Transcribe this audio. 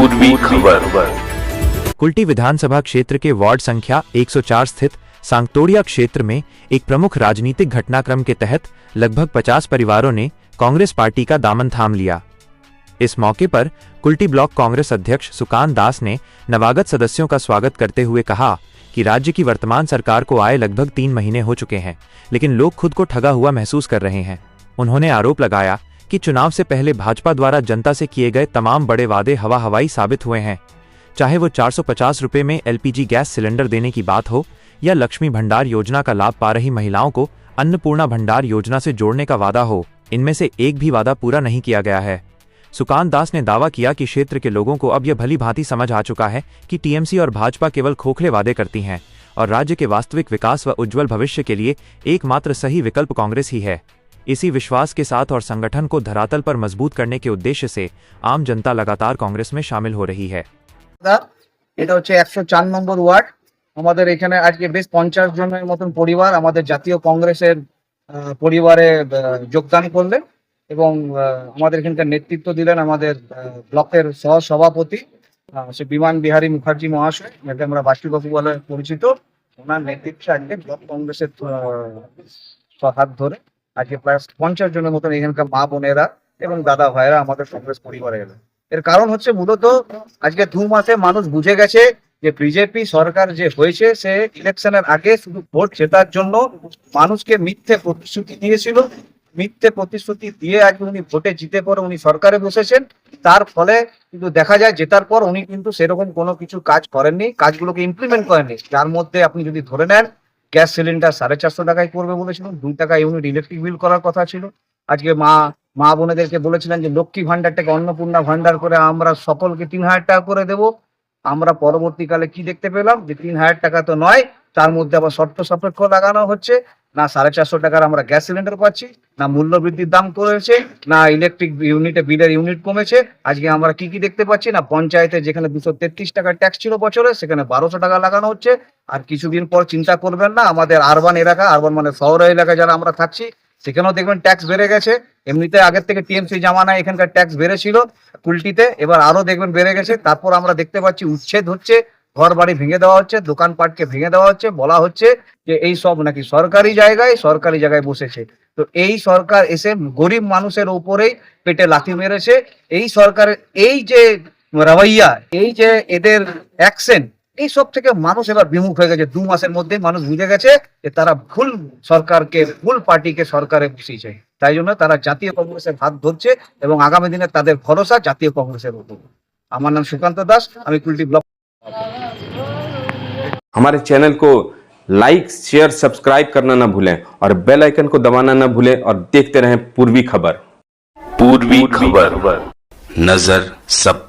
पूर्वी खबर। कुल्टी विधानसभा क्षेत्र के वार्ड संख्या 104 स्थित सांगतोड़िया क्षेत्र में एक प्रमुख राजनीतिक घटनाक्रम के तहत लगभग 50 परिवारों ने कांग्रेस पार्टी का दामन थाम लिया। इस मौके पर कुल्टी ब्लॉक कांग्रेस अध्यक्ष सुकांत दास ने नवागत सदस्यों का स्वागत करते हुए कहा कि राज्य की वर्तमान सरकार को आए लगभग 3 महीने हो चुके हैं, लेकिन लोग खुद को ठगा हुआ महसूस कर रहे हैं। उन्होंने आरोप लगाया कि चुनाव से पहले भाजपा द्वारा जनता से किए गए तमाम बड़े वादे हवा हवाई साबित हुए हैं, चाहे वो 450 रुपए में एलपीजी गैस सिलेंडर देने की बात हो या लक्ष्मी भंडार योजना का लाभ पा रही महिलाओं को अन्नपूर्णा भंडार योजना से जोड़ने का वादा हो। इनमें से एक भी वादा पूरा नहीं किया गया है। सुकांत दास ने दावा किया कि क्षेत्र के लोगों को अब यह भली भांति समझ आ चुका है कि टीएमसी और भाजपा केवल खोखले वादे करती हैं और राज्य के वास्तविक विकास व उज्जवल भविष्य के लिए एकमात्र सही विकल्प कांग्रेस ही है। इसी विश्वास के साथ और संगठन को धरातल पर मजबूत करने के उद्देश्य से आम जनता लगातार कांग्रेस में शामिल हो रही है। এটা হচ্ছে 104 নম্বর ওয়ার্ড। আমাদের এখানে আজকে বেশ 50 জনের মতন পরিবার আমাদের জাতীয় কংগ্রেসের পরিবারে যোগদান করলেন এবং আমাদের এখানকার নেতৃত্ব দিলেন আমাদের ব্লকের সহসভাপতি শ্রী বিমান বিহারী মুখার্জি মহাশয়, যাকে আমরা বাসুবাবু বলে পরিচিত। ওনার নেতৃত্বে আজকে ব্লক কংগ্রেসের হাত ধরে আজকে প্রায় 50 জনের মতন এখানকার মা বোনেরা এবং দাদা ভাইরা আমাদের কংগ্রেস পরিবারে এলেন। এর কারণ হচ্ছে মূলত আজকে 2 মাসে মানুষ বুঝে গেছে যে বিজেপি সরকার যে হয়েছে সে ইলেকশনের আগে শুধু ভোট জেতার জন্য মানুষকে মিথ্যে প্রতিশ্রুতি দিয়েছিল। মিথ্যে প্রতিশ্রুতি দিয়ে আজকে উনি ভোটে জিতে পরে উনি সরকারে বসেছেন। তার ফলে কিন্তু দেখা যায় জেতার পর উনি কিন্তু সেরকম কোনো কিছু কাজ করেননি, কাজগুলোকে ইমপ্লিমেন্ট করেননি। যার মধ্যে আপনি যদি ধরে নেন, গ্যাস সিলিন্ডার 450 টাকায় করবে বলেছিলেন, 2 টাকা ইউনিট ইলেকট্রিক বিল করার কথা ছিল। আজকে মা বোনেদেরকে বলেছিলেন যে লক্ষ্মী ভান্ডারটাকে অন্নপূর্ণা ভান্ডার করে আমরা সকলকে 3000 টাকা করে দেব। আমরা পরবর্তীকালে কি দেখতে পেলাম যে 3000 টাকা তো নয়, তার মধ্যে আবার শর্ত সাপেক্ষ লাগানো হচ্ছে। না 450 টাকার আমরা গ্যাস সিলিন্ডার পাচ্ছি, না মূল্য বৃদ্ধির দাম কমেছে, না ইলেকট্রিক ইউনিটে বিলের ইউনিট কমেছে। আজকে আমরা কি দেখতে পাচ্ছি না, পঞ্চায়েতে যেখানে 233 টাকা ট্যাক্স ছিল বছরে সেখানে 1200 টাকা লাগানো হচ্ছে। আর কিছুদিন পর চিন্তা করবেন না, আমাদের আরবান এলাকা, আরবান মানে শহর এলাকায় যারা আমরা থাকছি সেখানেও দেখবেন ট্যাক্স বেড়ে গেছে। এমনিতে আগের থেকে টিএমসি জামানায় এখানকার ট্যাক্স বেড়েছিল কুলটিতে, এবার আরো দেখবেন বেড়ে গেছে। তারপর আমরা দেখতে পাচ্ছি উচ্ছেদ হচ্ছে, ঘর বাড়ি ভেঙে দেওয়া হচ্ছে, দোকানপাটকে ভেঙে দেওয়া হচ্ছে। বলা হচ্ছে যে এই সব নাকি সরকারি জায়গায় বসেছে। তো এই সরকার এসে গরিব মানুষের উপরেই পেটে লাথি মেরেছে। এই সরকারের এই যে রবৈয়া, এই যে এদের অ্যাকশন, এই সব থেকে মানুষ এবার বিমুখ হয়ে গেছে। 2 মাসের মধ্যে মানুষ বুঝে গেছে যে তারা ভুল সরকারকে, ভুল পার্টিকে সরকারে বসিয়েছে। তাই জন্য তারা জাতীয় কংগ্রেসের হাত ধরছে এবং আগামী দিনে তাদের ভরসা জাতীয় কংগ্রেসের উপর। আমার নাম সুকান্ত দাস, আমি কুলটি ব্লক। हमारे चैनल को लाइक शेयर सब्सक्राइब करना ना भूलें और बेल आइकन को दबाना ना भूलें और देखते रहें पूर्वी खबर। पूर्वी खबर, नजर सब